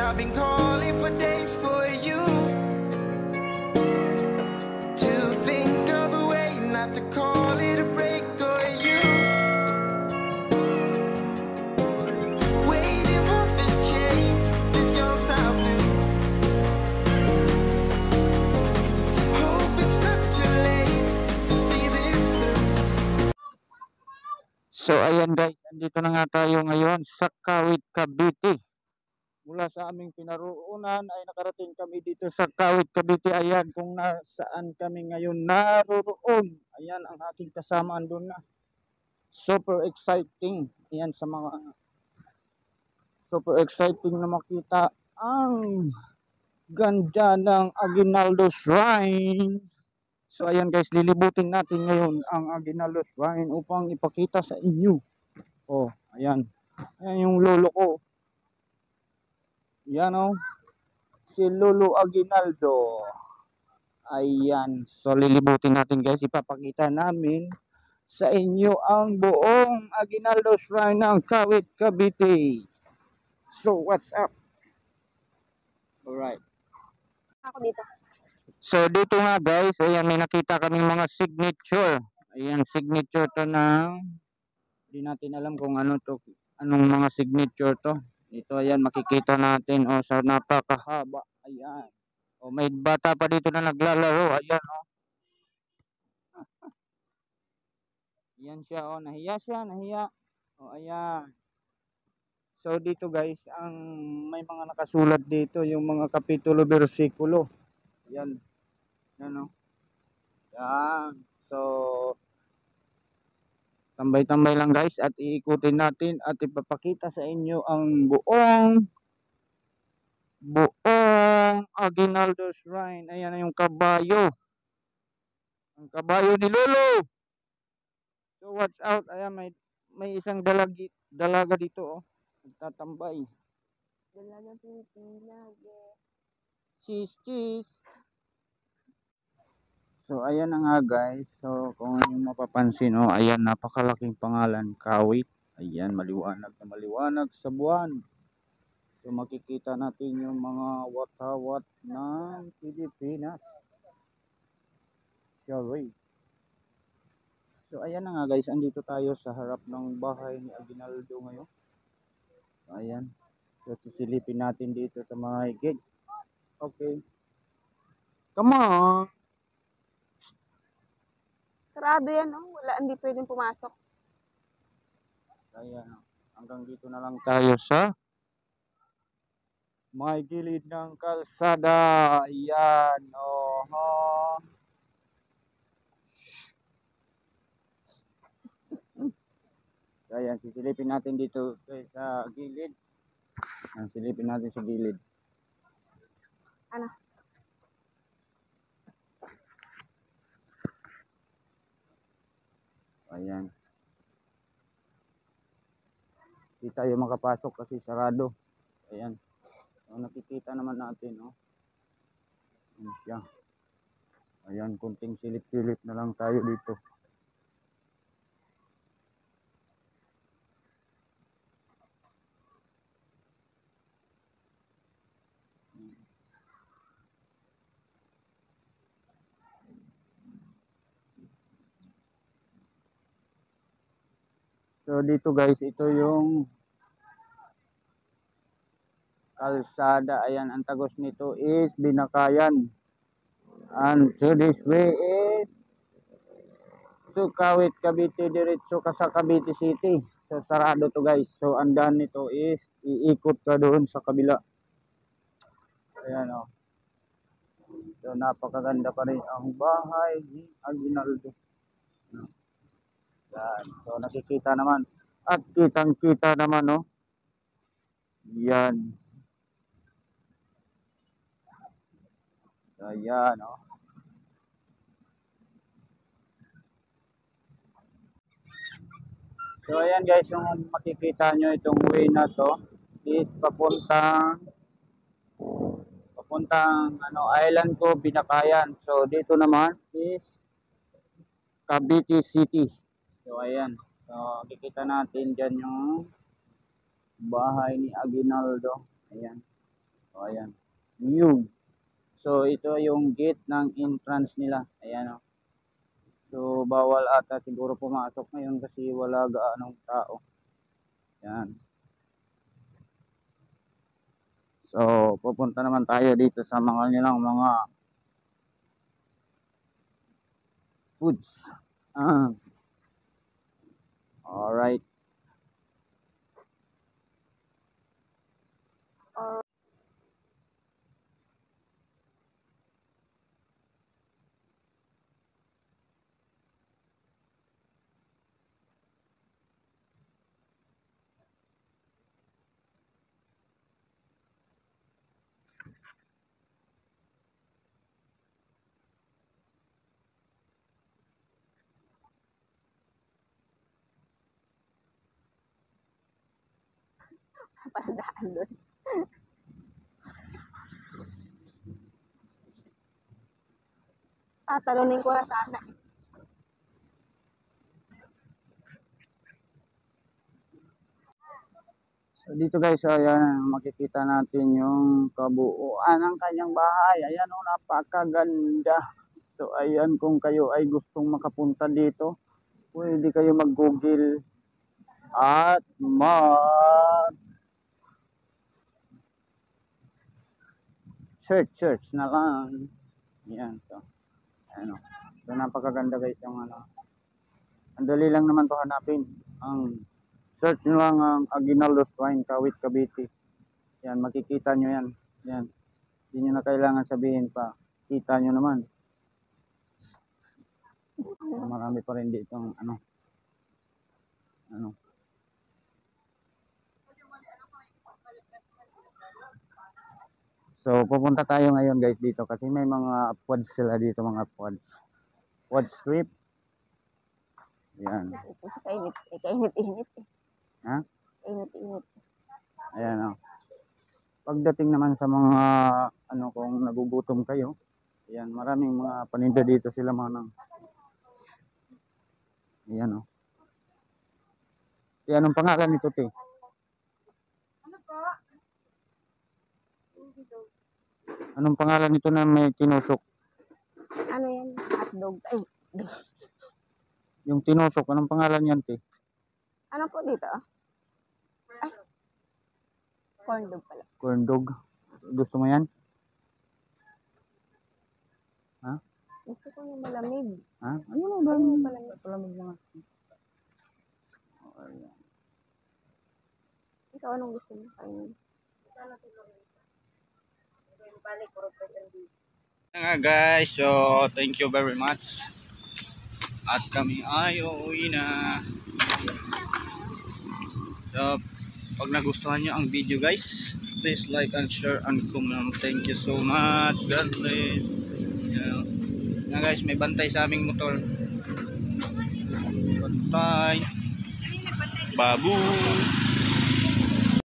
I've been calling for days for you to think of a way not to call it a break or you waiting for a change. This goes out blue. Hope it's not too late to see this through. So ayan guys, andito na nga tayo ngayon sa Kawit, Cavite. Mula sa aming pinaroonan ay nakarating kami dito sa Kawit, Cavite. Ayan kung nasaan kami ngayon naroroon. Ayan ang aking kasama andun na. Super exciting. Ayan sa mga super exciting na makita ang ganda ng Aguinaldo Shrine. So ayan guys, lilibutin natin ngayon ang Aguinaldo Shrine upang ipakita sa inyo. Oh, ayan. Ayan yung lolo ko. Yan o. Si Lolo Aguinaldo. Ayan. So lilibutin natin guys. Ipapakita namin sa inyo ang buong Aguinaldo Shrine ng Kawit, Cavite. So what's up? Alright. Ako dito. So dito nga guys, ayan may nakita kaming mga signature. Ayan, signature to ng, hindi natin alam kung ano to, anong mga signature to. Ito ayan, makikita natin oh, sa napakahaba. Ayan. Oh, may bata pa dito na naglalaro. Ayan oh. Ayan siya oh, nahiya siya, nahiya. Oh, ayan. So dito guys, ang may mga nakasulat dito yung mga kapitulo, bersikulo. Ayan. Yan oh. Yan. So tambay-tambay lang guys at iikutin natin at ipapakita sa inyo ang buong Aguinaldo Shrine. Ayan na yung kabayo. Ang kabayo ni Lolo. So watch out. Ayan may isang dalaga dito oh. Nagtatambay. Dalaga Pilipinas. Cheese, cheese. So ayan na nga guys. So kung yung mapapansin oh, ayan napakalaking pangalan, Kawit. Ayan, maliwanag na maliwanag sa buwan. So makikita natin yung mga watawat ng Pilipinas. Shall So ayan na nga guys, andito tayo sa harap ng bahay ni Aguinaldo ngayon. So, ayan. So sisilipin natin dito sa mga higit. Okay. Come on. Sarado yan, no? Wala, hindi pwedeng pumasok. Ayan. Hanggang dito na lang tayo sa may gilid ng kalsada. Ayan. Oh. Ayan, sisilipin natin dito sa gilid. Ayan, silipin natin sa gilid. Ano? Ayan. Hindi tayo makapasok kasi sarado. Ayan. So, nakikita naman natin, no? Ayan siya. Ayan, kunting silip-silip na lang tayo dito. So dito guys, ito yung kalsada. Ayan, ang tagos nito is Binakayan. And so this way is to Kawit, Cavite, diretso ka sa Cavite City. So sarado to guys. So andan nito is iikot ka doon sa kabila. Ayan o. So napakaganda pa rin ang bahay ni Aguinaldo. Yan. So nakikita naman at kitang-kita naman no. Yan. Ayan no. So ayan guys, yung makikita nyo itong way na to is papuntang island ko, Binakayan. So dito naman is Cavite City. So ayan. So makikita natin dyan yung bahay ni Aguinaldo. Ayan. So, ayan. New. So, ito yung gate ng entrance nila. Ayan o. So, bawal ata siguro pumasok ngayon kasi wala gaanong tao. Ayan. So, pupunta naman tayo dito sa mga nilang mga foods. Alright. Paradaan doon. Talunin ko na sana. So, dito guys, ayan, makikita natin yung kabuuan ng kanyang bahay. Ayan o, napakaganda. So, ayan, kung kayo ay gustong makapunta dito, pwede kayo mag-google at search na lang. Ayan, so, ano. So, napakaganda guys yung ano. Ang dali lang naman to hanapin. Ang search nyo lang ang Aguinaldo's Wine, Kawit, Cavite. Yan, makikita nyo yan. Yan. Hindi nyo na kailangan sabihin pa. Kita nyo naman. So, marami pa rin dito ano. So, pupunta tayo ngayon guys dito kasi may mga pods sila dito, mga pods. Pod strip. Yan. Kainit-init eh. Ha? Kainit-init. Ayan o. Pagdating naman sa mga ano, kung nagugutom kayo, ayan, maraming mga paninda dito sila mga nang. Ayan o. Anong pangalan nito, te? Ano po? Anong pangalan nito na may tinusok? Ano yan? Hotdog. Ay. Yung tinusok, anong pangalan yan, te? Ano po dito? Ay. Corn dog pala. Corn dog. Gusto mo yan? Ha? Gusto ko yung malamig. Ha? Ano mo ba? Palamig na nga. Ayan. Ikaw anong gusto mo kainin? Nga guys, so thank you very much. At kami ay uuwi na. So, pag nagustuhan nyo ang video guys, please like and share and comment. Thank you so much. God bless. Nga guys, may bantay sa aming motor. Bantay. Baboy.